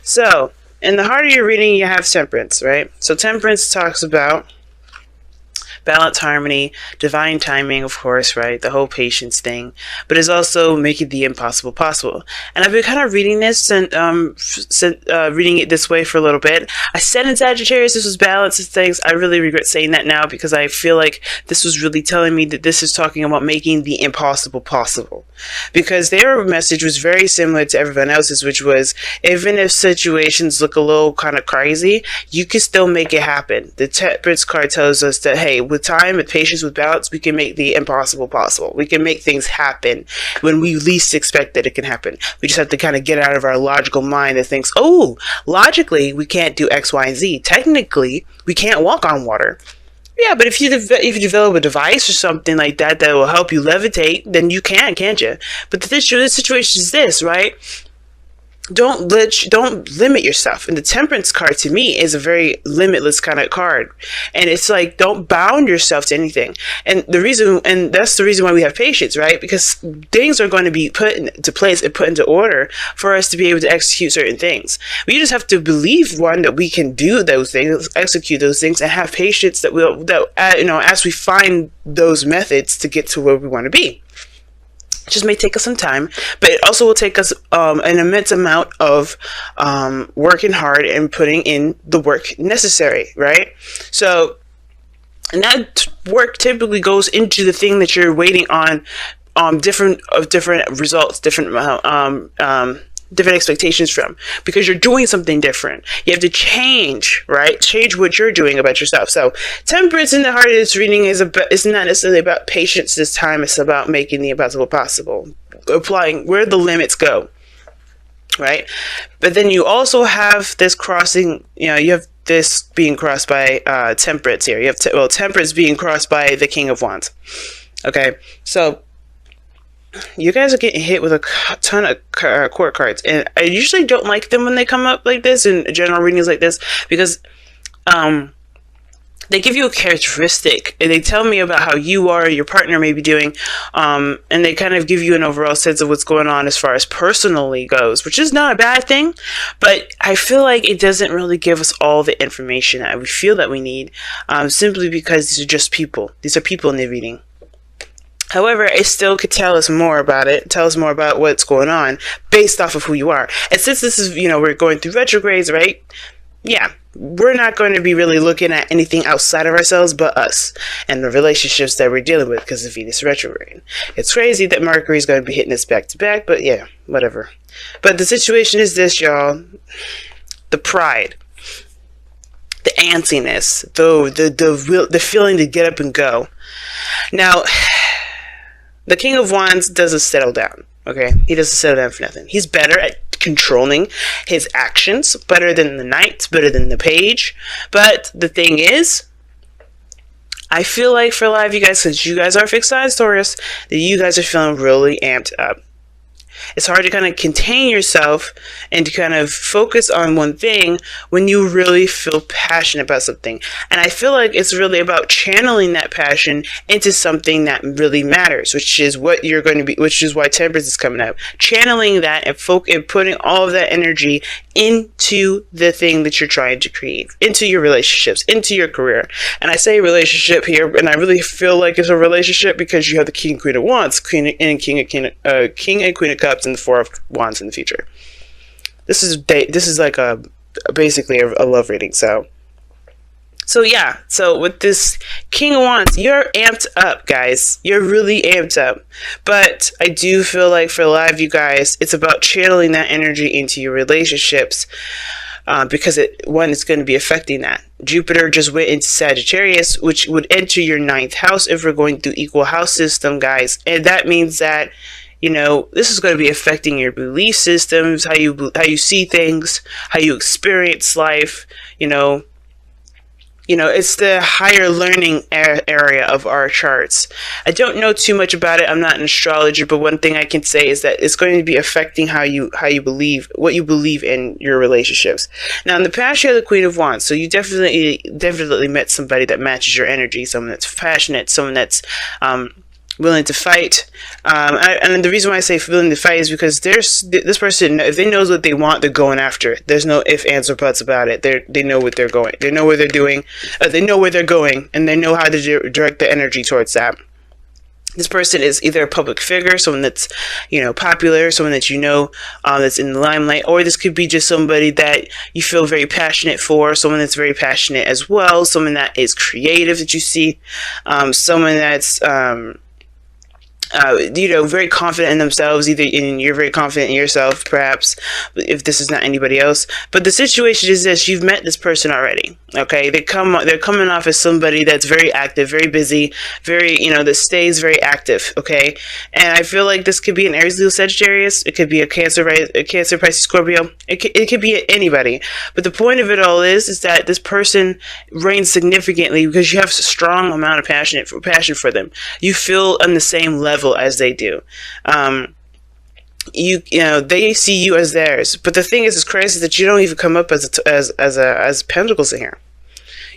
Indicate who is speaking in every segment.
Speaker 1: So, in the heart of your reading, you have temperance, right? So, temperance talks about balance, harmony, divine timing, of course, right? The whole patience thing, but it's also making the impossible possible. And I've been kind of reading this and reading it this way for a little bit. I said in Sagittarius this was balance and things. I really regret saying that now because I feel like this was really telling me that this is talking about making the impossible possible. Because their message was very similar to everyone else's, which was even if situations look a little kind of crazy, you can still make it happen. The Temperance card tells us that, hey, with time, with patience, with balance, we can make the impossible possible. We can make things happen when we least expect that it can happen. We just have to kind of get out of our logical mind that thinks, oh, logically, we can't do X, Y, and Z. Technically, we can't walk on water. Yeah, but if you develop a device or something like that that will help you levitate, then you can, can't you? But the situation is this, right? Don't limit yourself. And the Temperance card to me is a very limitless kind of card. And it's like, don't bound yourself to anything. And that's the reason why we have patience, right? Because things are going to be put into place and put into order for us to be able to execute certain things. We just have to believe, one, that we can do those things, execute those things, and have patience that as we find those methods to get to where we want to be. It just may take us some time, but it also will take us an immense amount of working hard and putting in the work necessary, right? So, and that work typically goes into the thing that you're waiting on, different results, different expectations from, because you're doing something different. You have to change, right? Change what you're doing about yourself. So temperance in the heart of this reading is not necessarily about patience this time. It's about making the impossible possible, applying where the limits go, right? But then you also have this crossing, you have this being crossed by temperance here. You have temperance being crossed by the King of Wands. Okay, so you guys are getting hit with a ton of court cards, and I usually don't like them when they come up like this in general readings like this, because they give you a characteristic and they tell me about how you or your partner may be doing, and they kind of give you an overall sense of what's going on as far as personally goes, which is not a bad thing, but I feel like it doesn't really give us all the information that we feel that we need, simply because these are just people. These are people in the reading. However, it still could tell us more about it, tell us more about what's going on based off of who you are. And since this is, we're going through retrogrades, right? Yeah, we're not going to be really looking at anything outside of ourselves but us and the relationships that we're dealing with because of Venus retrograde. It's crazy that Mercury is going to be hitting us back to back, but yeah, whatever. But the situation is this, y'all. The pride, the antsiness, the feeling to get up and go. Now, the King of Wands doesn't settle down, okay? He doesn't settle down for nothing. He's better at controlling his actions, better than the Knight, better than the Page. But the thing is, I feel like for a lot of you guys, since you guys are fixed signs Taurus, that you guys are feeling really amped up. It's hard to kind of contain yourself and to kind of focus on one thing when you really feel passionate about something. And I feel like it's really about channeling that passion into something that really matters, which is what you're going to be, which is why temperance is coming up. Channeling that and putting all of that energy into the thing that you're trying to create, into your relationships, into your career. And I say relationship here, and I really feel like it's a relationship because you have the King and Queen of Wands, King and Queen of Cups, and the Four of Wands in the future. This is like basically a love reading. So yeah. So with this King of Wands, you're amped up, guys. You're really amped up. But I do feel like for a lot of you guys, it's about channeling that energy into your relationships, because it's going to be affecting that. Jupiter just went into Sagittarius, which would enter your 9th house if we're going through equal house system, guys. And that means that this is going to be affecting your belief systems, how you see things, how you experience life. It's the higher learning area of our charts. I don't know too much about it. I'm not an astrologer, but one thing I can say is that it's going to be affecting how you believe, what you believe in your relationships. Now, in the past, you have the Queen of Wands, so you definitely met somebody that matches your energy, someone that's passionate, someone that's willing to fight. And the reason why I say willing to fight is because there's this person, if they knows what they want, they're going after it. There's no ifs, ands, or buts about it. They know what they're going. They know where they're doing. They know where they're going, and they know how to direct the energy towards that. This person is either a public figure, someone that's, popular, someone that that's in the limelight, or this could be just somebody that you feel very passionate for, someone that's very passionate as well, someone that is creative that you see, someone that's very confident in themselves. You're very confident in yourself, perhaps, if this is not anybody else. But the situation is this: you've met this person already. Okay, they're coming off as somebody that's very active, very busy, very that stays very active. Okay, and I feel like this could be an Aries, Leo, Sagittarius. It could be a Cancer, Pisces, Scorpio. It could be anybody. But the point of it all is that this person reigns significantly because you have a strong amount of passion for them. You feel on the same level as they do. They see you as theirs. But the thing is, it's crazy that you don't even come up as pentacles in here.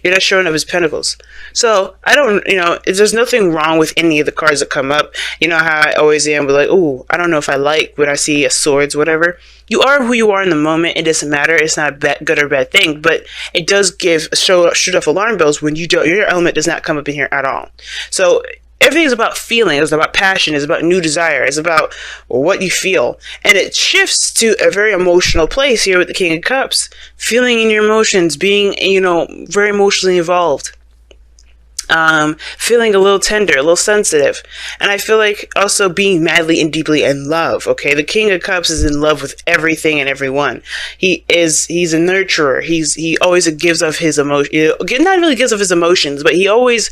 Speaker 1: You're not showing up as pentacles. So I don't, there's nothing wrong with any of the cards that come up. You know how I always am, but like, ooh, I don't know if I like when I see a swords, whatever. You are who you are in the moment. It doesn't matter. It's not a good or bad thing, but it does shoot off alarm bells when your element does not come up in here at all. So everything is about feeling. It's about passion. It's about new desire. It's about what you feel. And it shifts to a very emotional place here with the King of Cups. Feeling in your emotions, being, very emotionally involved. Feeling a little tender, a little sensitive. And I feel like also being madly and deeply in love. Okay, the King of Cups is in love with everything and everyone. He's a nurturer. He always gives of his emotion. Not really gives of his emotions, but he's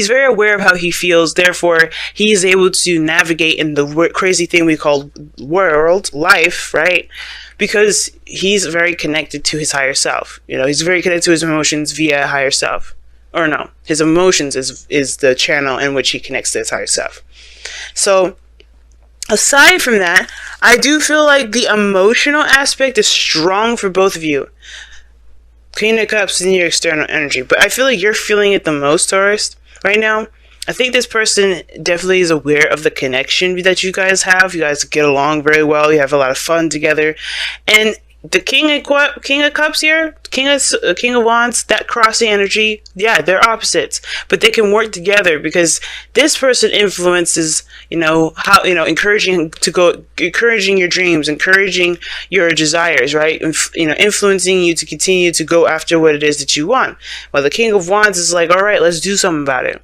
Speaker 1: very aware of how he feels. Therefore, he is able to navigate in the crazy thing we call life, right? Because he's very connected to his higher self. He's very connected to his emotions via higher self. Or no, his emotions is the channel in which he connects to his higher self. So, aside from that, I do feel like the emotional aspect is strong for both of you. Queen of Cups is in your external energy, but I feel like you're feeling it the most, Taurus, right now. I think this person definitely is aware of the connection that you guys have. You guys get along very well. You have a lot of fun together, and the King of Cups here, King of Wands, that crossing energy, yeah, they're opposites, but they can work together because this person influences, how, encouraging your dreams, encouraging your desires, right? Influencing you to continue to go after what it is that you want. While the King of Wands is like, all right, let's do something about it.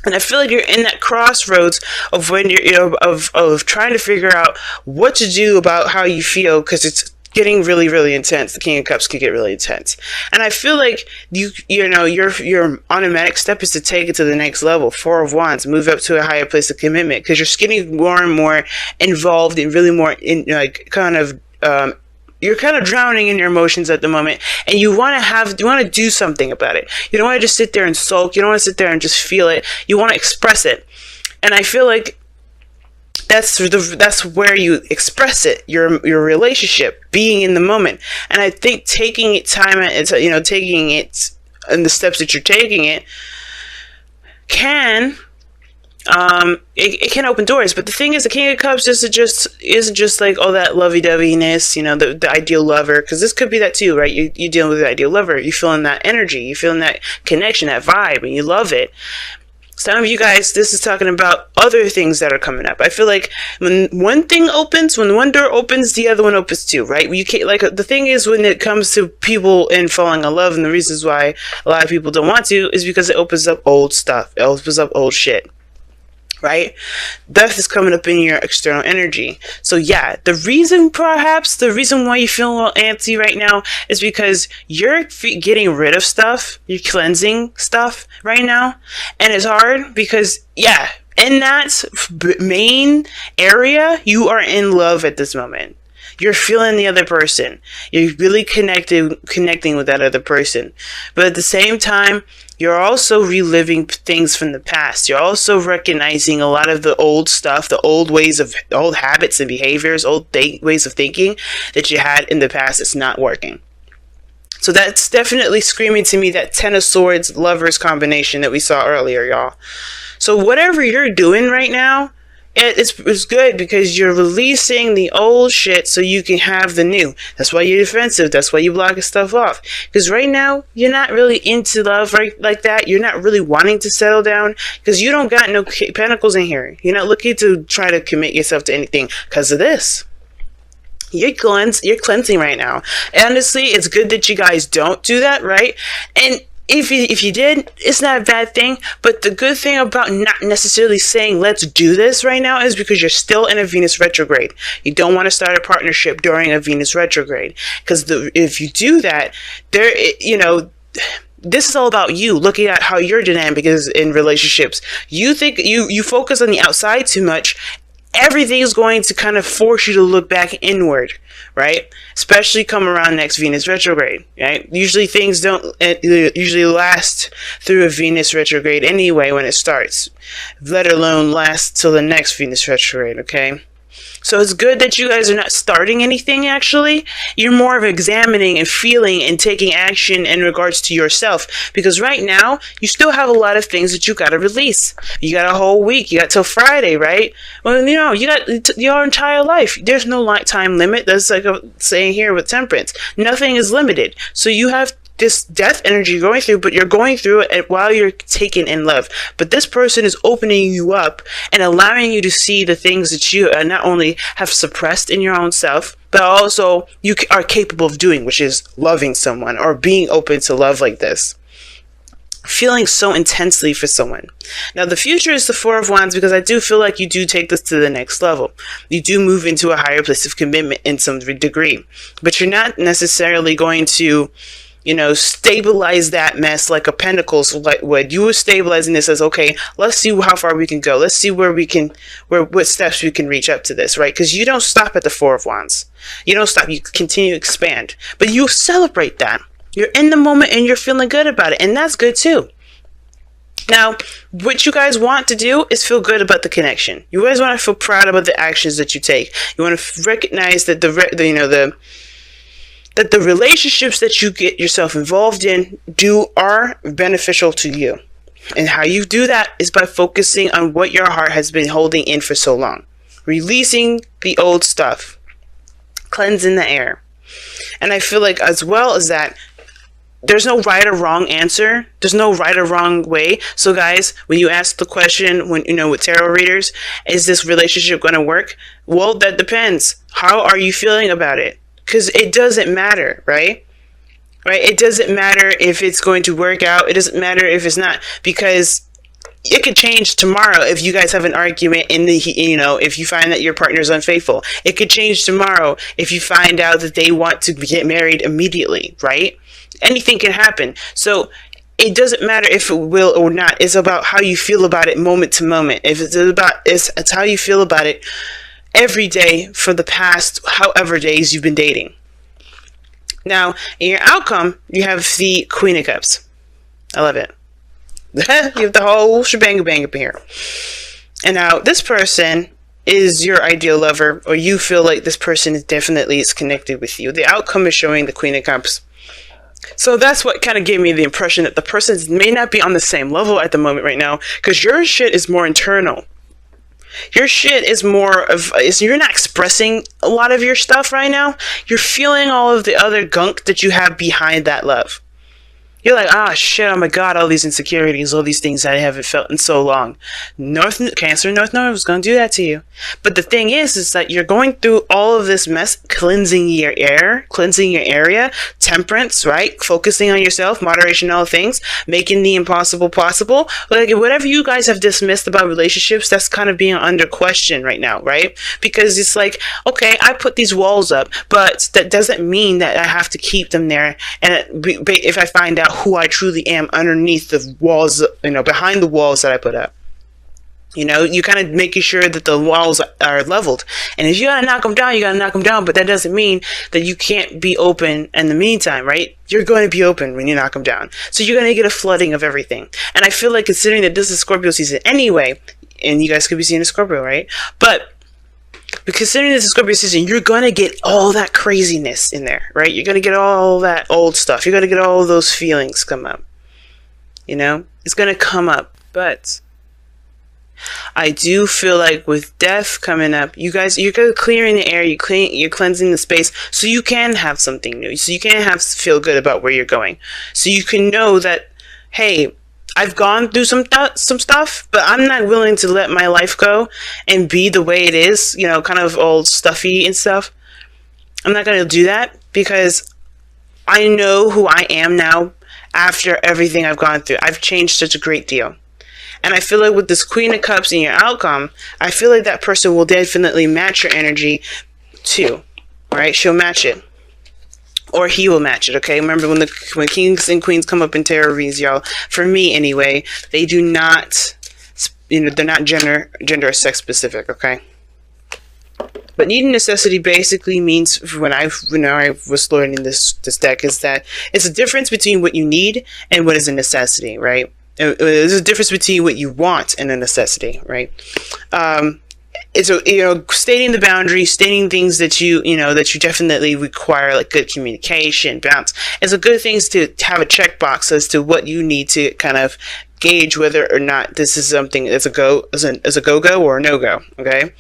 Speaker 1: And I feel like you're in that crossroads of when you're, of trying to figure out what to do about how you feel, because it's getting really, really intense. The King of Cups can get really intense. And I feel like your automatic step is to take it to the next level. Four of Wands, move up to a higher place of commitment, because you're getting more and more involved and really more in you're kind of drowning in your emotions at the moment, and you want to do something about it. You don't want to just sit there and sulk. You don't want to sit there and just feel it. You want to express it. And I feel like that's where you express it, your relationship, being in the moment. And I think taking it time, taking it and the steps that you're taking it can it can open doors. But the thing is, the King of Cups isn't just like all that lovey-doveyness, the ideal lover, because this could be that too, right? You're dealing with the ideal lover. You're feeling that energy, you're feeling that connection, that vibe, and you love it. Some of you guys, this is talking about other things that are coming up. I feel like when one door opens, the other one opens too, right? You can't, the thing is, when it comes to people and falling in love, and the reasons why a lot of people don't want to is because it opens up old stuff. It opens up old shit. Right? Death is coming up in your external energy. So yeah, the reason why you feel a little antsy right now is because you're getting rid of stuff. You're cleansing stuff right now. And it's hard because, yeah, in that main area, you are in love at this moment. You're feeling the other person. You're really connecting with that other person. But at the same time, you're also reliving things from the past. You're also recognizing a lot of the old stuff, the old habits and behaviors, ways of thinking that you had in the past that's not working. So that's definitely screaming to me that Ten of Swords Lovers combination that we saw earlier, y'all. So whatever you're doing right now, it's good because you're releasing the old shit so you can have the new. That's why you're defensive. That's why you're blocking stuff off. Because right now, you're not really into love right like that. You're not really wanting to settle down because you don't got no pentacles in here. You're not looking to try to commit yourself to anything because of this. You're cleansing right now. Honestly, it's good that you guys don't do that, right? And if you did, it's not a bad thing. But the good thing about not necessarily saying let's do this right now is because you're still in a Venus retrograde. You don't want to start a partnership during a Venus retrograde, because if you do that, this is all about you looking at how your dynamic is in relationships. You think you focus on the outside too much. Everything is going to kind of force you to look back inward, right? Especially come around next Venus retrograde, right? Usually things don't usually last through a Venus retrograde anyway when it starts, let alone last till the next Venus retrograde, okay? So it's good that you guys are not starting anything, actually. You're more of examining and feeling and taking action in regards to yourself. Because right now, you still have a lot of things that you got to release. You got a whole week. You got till Friday, right? Well, you got your entire life. There's no time limit. That's like a saying here with temperance. Nothing is limited. So you have this death energy going through, but you're going through it while you're taken in love. But this person is opening you up and allowing you to see the things that you not only have suppressed in your own self, but also you are capable of doing, which is loving someone or being open to love like this. Feeling so intensely for someone. Now, the future is the Four of Wands, because I do feel like you do take this to the next level. You do move into a higher place of commitment in some degree, but you're not necessarily going to stabilize that mess like a Pentacles would. You were stabilizing this as, okay, let's see how far we can go. Let's see what steps we can reach up to this, right? Because you don't stop at the Four of Wands. You don't stop. You continue to expand. But you celebrate that. You're in the moment and you're feeling good about it. And that's good too. Now, what you guys want to do is feel good about the connection. You guys want to feel proud about the actions that you take. You want to recognize that that the relationships that you get yourself involved in are beneficial to you. And how you do that is by focusing on what your heart has been holding in for so long. Releasing the old stuff. Cleansing the air. And I feel like as well as that, there's no right or wrong answer. There's no right or wrong way. So guys, when you ask the question, with tarot readers, is this relationship going to work? Well, that depends. How are you feeling about it? Because it doesn't matter, right? It doesn't matter if it's going to work out. It doesn't matter if it's not, because it could change tomorrow if you guys have an argument if you find that your partner is unfaithful. It could change tomorrow if you find out that they want to get married immediately, right? Anything can happen. So it doesn't matter if it will or not. It's about how you feel about it moment to moment. It's how you feel about it every day for the past however days you've been dating. Now, in your outcome, you have the Queen of Cups. I love it. You have the whole shebang bang up here. And now, this person is your ideal lover, or you feel like this person is connected with you. The outcome is showing the Queen of Cups. So that's what kind of gave me the impression that the person may not be on the same level at the moment right now, because your shit is more internal. Your shit is you're not expressing a lot of your stuff right now. You're feeling all of the other gunk that you have behind that love. You're like, shit, oh my God, all these insecurities, all these things I haven't felt in so long. Cancer North Node is going to do that to you. But the thing is that you're going through all of this mess, cleansing your air, cleansing your area, temperance, right? Focusing on yourself, moderation, all things, making the impossible possible. Like, whatever you guys have dismissed about relationships, that's kind of being under question right now, right? Because it's like, okay, I put these walls up, but that doesn't mean that I have to keep them there. And if I find out who I truly am underneath the walls, behind the walls that I put up. You kind of making sure that the walls are leveled. And if you gotta knock them down, you gotta knock them down. But that doesn't mean that you can't be open in the meantime, right? You're going to be open when you knock them down. So you're going to get a flooding of everything. And I feel like, considering that this is Scorpio season anyway, and you guys could be seeing a Scorpio, right? But considering this is Scorpio season, you're going to get all that craziness in there, right? You're going to get all that old stuff. You're going to get all those feelings come up. It's going to come up. But I do feel like with death coming up, you're clearing the air, you're cleansing the space, so you can have something new, so you can feel good about where you're going, so you can know that, hey, I've gone through some stuff, but I'm not willing to let my life go and be the way it is, kind of all stuffy and stuff. I'm not going to do that, because I know who I am now after everything I've gone through. I've changed such a great deal. And I feel like with this Queen of Cups in your outcome, I feel like that person will definitely match your energy too. Right? She'll match it. Or he will match it, okay? Remember, when kings and queens come up in tarot reads, y'all, for me anyway, they do not, they're not gender or sex specific, okay? But need and necessity basically means, when I was learning this deck, is that it's a difference between what you need and what is a necessity, right? There's a difference between what you want and a necessity, right? It's stating the boundaries, stating things that you definitely require, like good communication, balance. It's a good thing to have a checkbox as to what you need to kind of gauge whether or not this is something that's a go or a no go. Okay.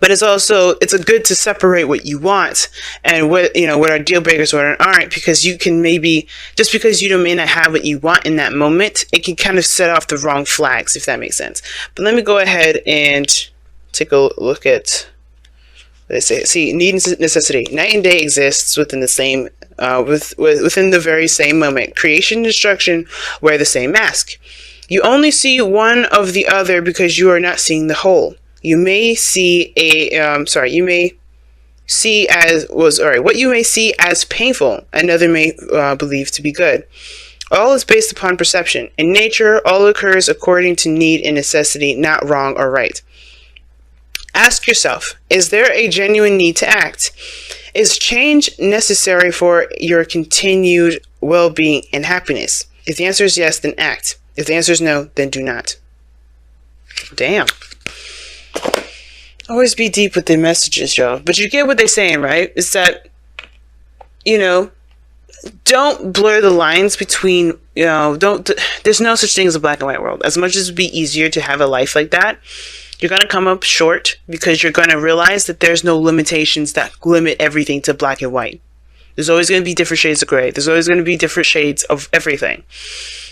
Speaker 1: But it's a good to separate what you want and what are deal breakers or aren't, because you can maybe, just because you may not have what you want in that moment, it can kind of set off the wrong flags, if that makes sense. But let me go ahead and take a look at what they say. See, need and necessity. Night and day exists within the same, within the very same moment. Creation and destruction wear the same mask. You only see one of the other because you are not seeing the whole. You may see what you may see as painful, another may believe to be good. All is based upon perception. In nature, all occurs according to need and necessity, not wrong or right. Ask yourself, is there a genuine need to act? Is change necessary for your continued well-being and happiness? If the answer is yes, then act. If the answer is no, then do not. Damn. Always be deep with the messages, y'all. But you get what they're saying, right? It's that, don't blur the lines between, there's no such thing as a black and white world. As much as it would be easier to have a life like that, you're going to come up short, because you're going to realize that there's no limitations that limit everything to black and white. There's always going to be different shades of gray. There's always going to be different shades of everything.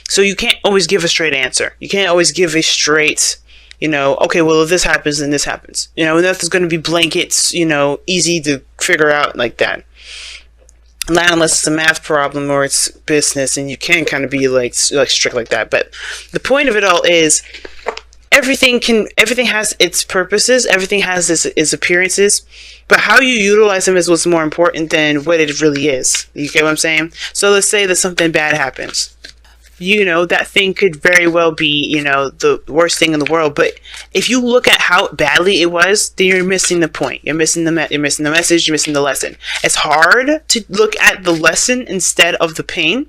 Speaker 1: So you can't always give a straight answer. You can't always give a straight, okay, well, if this happens, then this happens. Nothing's going to be blankets, easy to figure out like that. Not unless it's a math problem or it's business, and you can kind of be like strict like that. But the point of it all is, everything has its purposes, everything has its appearances, but how you utilize them is what's more important than what it really is. You get what I'm saying? So let's say that something bad happens. That thing could very well be, the worst thing in the world. But if you look at how badly it was, then you're missing the point. You're missing the message. You're missing the lesson. It's hard to look at the lesson instead of the pain.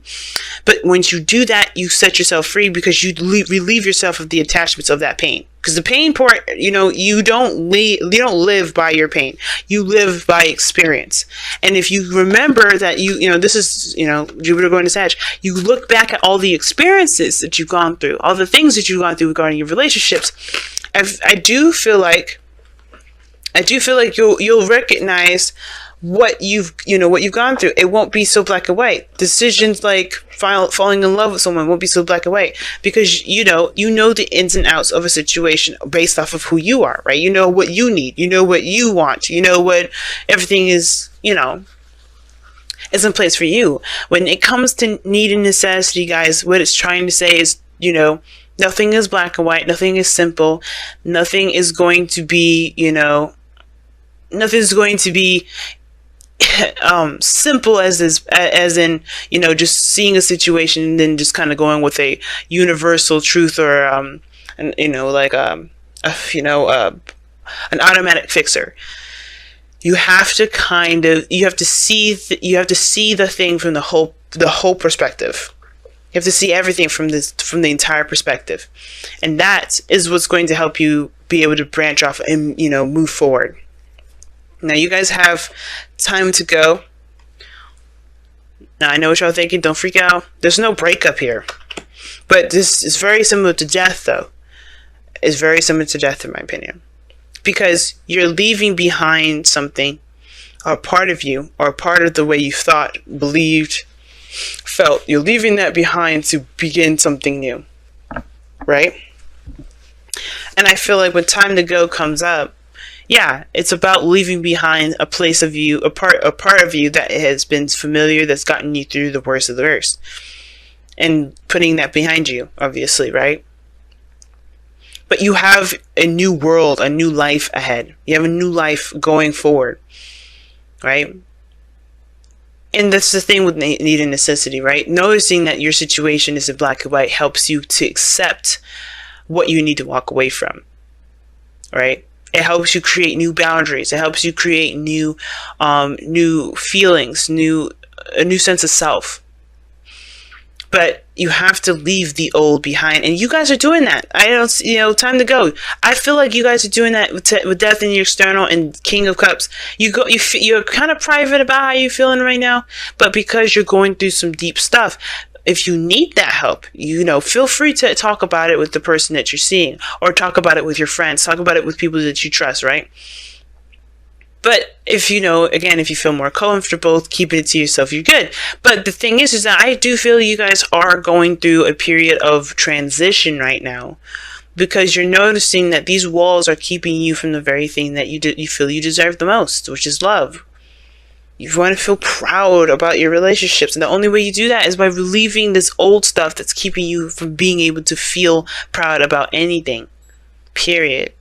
Speaker 1: But once you do that, you set yourself free, because you relieve yourself of the attachments of that pain. Because the pain part, you don't live by your pain. You live by experience. And if you remember that this is, Jupiter going to Sag, you look back at all the experiences that you've gone through, all the things that you've gone through regarding your relationships. I do feel like you'll recognize what you've gone through. It won't be so black and white. Decisions like falling in love with someone won't be so black and white, because you know the ins and outs of a situation based off of who you are, right? You know what you need, you know what you want, you know what everything is, is in place for you. When it comes to need and necessity, guys, what it's trying to say is, nothing is black and white, nothing is simple, nothing is going to be, nothing's going to be simple as in just seeing a situation and then just kind of going with a universal truth, or an automatic fixer. You have to see the thing from the whole perspective. You have to see everything from the entire perspective, and that is what's going to help you be able to branch off and move forward. Now, you guys have time to go. Now, I know what y'all thinking. Don't freak out. There's no breakup here. But this is very similar to death, though. is very similar to death, in my opinion, because you're leaving behind something, a part of you, or a part of the way you thought, believed, felt. You're leaving that behind to begin something new, right? And I feel like when time to go comes up, yeah, it's about leaving behind a place of you, a part of you that has been familiar, that's gotten you through the worst of the worst, and putting that behind you, obviously, right? But you have a new world, a new life ahead. You have a new life going forward, right? And that's the thing with need and necessity, right? Noticing that your situation is in black and white helps you to accept what you need to walk away from, right? It helps you create new boundaries. It helps you create new feelings, a new sense of self. But you have to leave the old behind, and you guys are doing that. I don't, time to go. I feel like you guys are doing that with Death in your External and King of Cups. You're kind of private about how you're feeling right now, but because you're going through some deep stuff, if you need that help, feel free to talk about it with the person that you're seeing, or talk about it with your friends, talk about it with people that you trust, right? But if if you feel more comfortable keeping it to yourself, you're good. But the thing is that I do feel you guys are going through a period of transition right now, because you're noticing that these walls are keeping you from the very thing that you feel you deserve the most, which is love. You want to feel proud about your relationships, and the only way you do that is by relieving this old stuff that's keeping you from being able to feel proud about anything. Period.